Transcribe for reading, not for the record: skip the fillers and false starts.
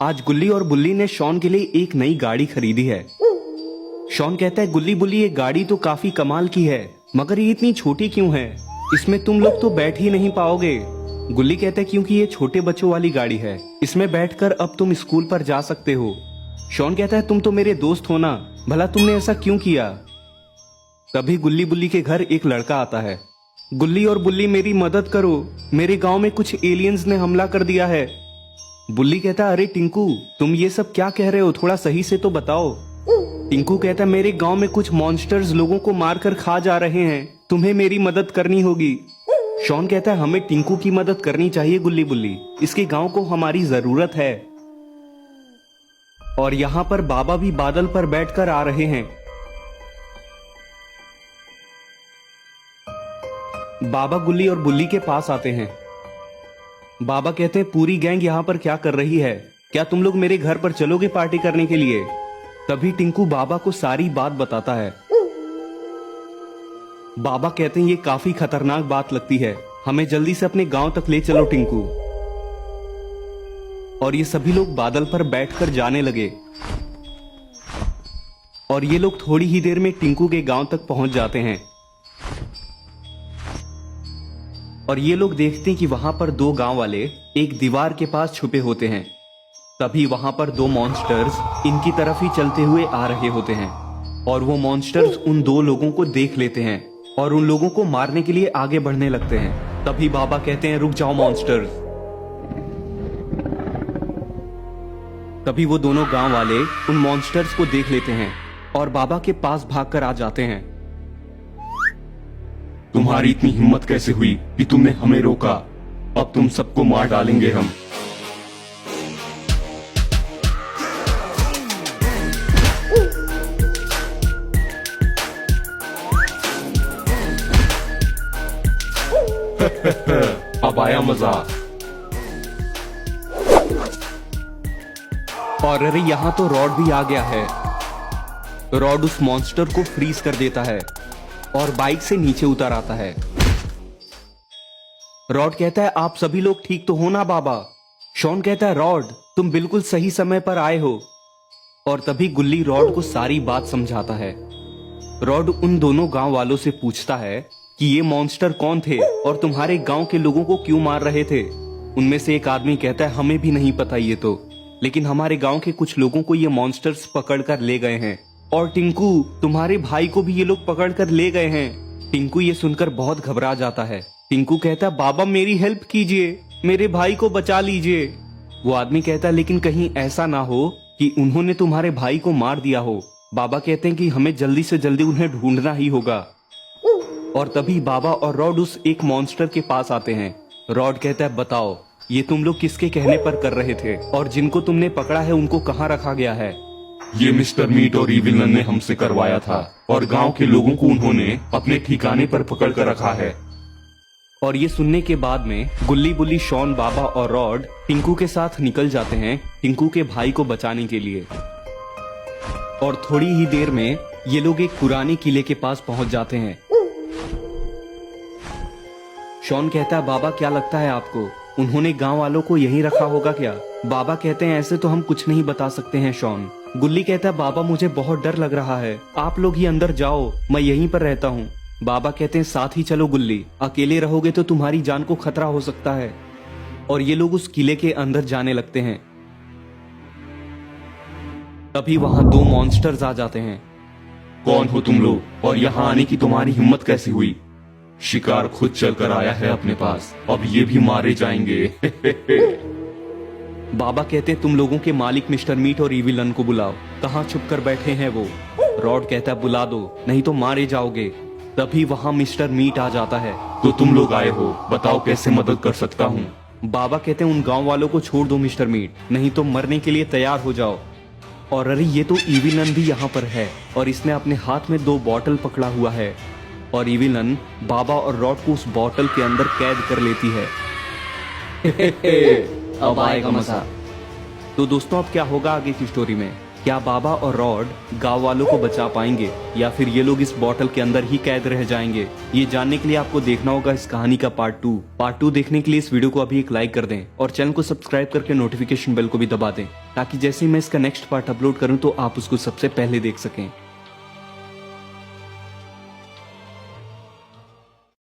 आज गुल्ली और बुल्ली ने शॉन के लिए एक नई गाड़ी खरीदी है। शॉन कहता है, गुल्ली बुल्ली ये गाड़ी तो काफी कमाल की है, मगर ये इतनी छोटी क्यों है? इसमें तुम लोग तो बैठ ही नहीं पाओगे। गुल्ली कहता है, क्योंकि ये छोटे बच्चों वाली गाड़ी है, इसमें बैठकर अब तुम स्कूल पर जा सकते हो। शॉन कहता है, तुम तो मेरे दोस्त हो ना, भला तुमने ऐसा क्यों किया? तभी गुल्ली बुल्ली के घर एक लड़का आता है। गुल्ली और बुल्ली मेरी मदद करो, मेरे गांव में कुछ एलियंस ने हमला कर दिया है। बुल्ली कहता है, अरे टिंकू तुम ये सब क्या कह रहे हो, थोड़ा सही से तो बताओ। टिंकू कहता है, मेरे गांव में कुछ मॉन्स्टर्स लोगों को मारकर खा जा रहे हैं, तुम्हें मेरी मदद करनी होगी। शॉन कहता है, हमें टिंकू की मदद करनी चाहिए गुल्ली बुल्ली, इसके गांव को हमारी जरूरत है। और यहाँ पर बाबा भी बादल पर बैठकर आ रहे हैं। बाबा गुल्ली और बुल्ली के पास आते हैं। बाबा कहते हैं, पूरी गैंग यहाँ पर क्या कर रही है? क्या तुम लोग मेरे घर पर चलोगे पार्टी करने के लिए? तभी टिंकू बाबा को सारी बात बताता है। बाबा कहते हैं, ये काफी खतरनाक बात लगती है, हमें जल्दी से अपने गांव तक ले चलो टिंकू। और ये सभी लोग बादल पर बैठकर जाने लगे। और ये लोग थोड़ी ही देर में टिंकू के गांव तक पहुंच जाते हैं। और ये लोग देखते हैं कि वहां पर दो गांव वाले एक दीवार के पास छुपे होते हैं। तभी वहां पर दो मॉन्स्टर्स इनकी तरफ ही चलते हुए आ रहे होते हैं। और वो मॉन्स्टर्स उन दो लोगों को देख लेते हैं और उन लोगों को मारने के लिए आगे बढ़ने लगते हैं। तभी बाबा कहते हैं, रुक जाओ मॉन्स्टर्स। तभी वो दोनों गांव वाले उन मॉन्स्टर्स को देख लेते हैं और बाबा के पास भागकर आ जाते हैं। तुम्हारी इतनी हिम्मत कैसे हुई कि तुमने हमें रोका? अब तुम सबको मार डालेंगे हम। अब आया मजा। और अरे यहाँ तो रॉड भी आ गया है। रॉड उस मॉन्स्टर को फ्रीज कर देता है और बाइक से नीचे उतर आता है। रॉड कहता है, आप सभी लोग ठीक तो हो ना बाबा? शॉन कहता है, रॉड तुम बिल्कुल सही समय पर आए हो। और तभी गुल्ली रॉड को सारी बात समझाता है। रॉड उन दोनों गांव वालों से पूछता है कि ये मॉन्स्टर कौन थे और तुम्हारे गांव के लोगों को क्यों मार रहे थे। उनमें से एक आदमी कहता है, हमें भी नहीं पता ये तो, लेकिन हमारे गांव के कुछ लोगों को ये मॉन्स्टर्स पकड़कर ले गए हैं। और टिंकू तुम्हारे भाई को भी ये लोग पकड़कर ले गए हैं। टिंकू ये सुनकर बहुत घबरा जाता है। टिंकू कहता है, बाबा मेरी हेल्प कीजिए, मेरे भाई को बचा लीजिए। वो आदमी कहता है, लेकिन कहीं ऐसा ना हो कि उन्होंने तुम्हारे भाई को मार दिया हो। बाबा कहते हैं कि हमें जल्दी से जल्दी उन्हें ढूंढना ही होगा। और तभी बाबा और रॉड उस एक मॉन्स्टर के पास आते हैं। रॉड कहता है, बताओ ये तुम लोग किसके कहने पर कर रहे थे, और जिनको तुमने पकड़ा है उनको कहाँ रखा गया है? ये मिस्टर मीट और इविलन ने हमसे करवाया था और गांव के लोगों को उन्होंने अपने ठिकाने पर पकड़ कर रखा है। और ये सुनने के बाद में गुल्ली बुल्ली, शॉन, बाबा और रॉड टिंकू के साथ निकल जाते हैं टिंकू के भाई को बचाने के लिए। और थोड़ी ही देर में ये लोग एक पुराने किले के पास पहुंच जाते हैं। शॉन कहता है, बाबा क्या लगता है आपको, उन्होंने गांव वालों को यहीं रखा होगा क्या? बाबा कहते हैं, ऐसे तो हम कुछ नहीं बता सकते हैं शॉन। गुल्ली कहता है, बाबा मुझे बहुत डर लग रहा है, आप लोग ही अंदर जाओ, मैं यहीं पर रहता हूँ। बाबा कहते हैं, साथ ही चलो गुल्ली, अकेले रहोगे तो तुम्हारी जान को खतरा हो सकता है। और ये लोग उस किले के अंदर जाने लगते हैं। तभी वहां दो मॉन्स्टर्स आ जाते हैं। कौन हो तुम लोग और यहाँ आने की तुम्हारी हिम्मत कैसे हुई? शिकार खुद चलकर आया है अपने पास, अब ये भी मारे जाएंगे। बाबा कहते हैं, तुम लोगों के मालिक मिस्टर मीट और इविलन को बुलाओ, कहाँ छुप कर बैठे हैं वो? रॉड कहता है, बुला दो, नहीं तो मारे जाओगे। तभी वहाँ मिस्टर मीट आ जाता है। तो तुम लोग आए हो, बताओ कैसे मदद कर सकता हूँ? बाबा कहते हैं, उन गांव वालों को छोड़ दो मिस्टर मीट, नहीं तो मरने के लिए तैयार हो जाओ। और अरे ये तो इविलन भी यहाँ पर है और इसने अपने हाथ में 2 बॉटल पकड़ा हुआ है। और इविलन बाबा और रॉड को उस बॉटल के अंदर कैद कर लेती है। अब आएगा मजा। तो दोस्तों अब क्या होगा आगे की स्टोरी में, क्या बाबा और रॉड गांव वालों को बचा पाएंगे या फिर ये लोग इस बॉटल के अंदर ही कैद रह जाएंगे? ये जानने के लिए आपको देखना होगा इस कहानी का पार्ट 2 देखने के लिए इस वीडियो को अभी एक लाइक कर दें और चैनल को सब्सक्राइब करके नोटिफिकेशन बेल को भी दबा दें, ताकि जैसे ही मैं इसका नेक्स्ट पार्ट अपलोड करूं तो आप उसको सबसे पहले देख सकें।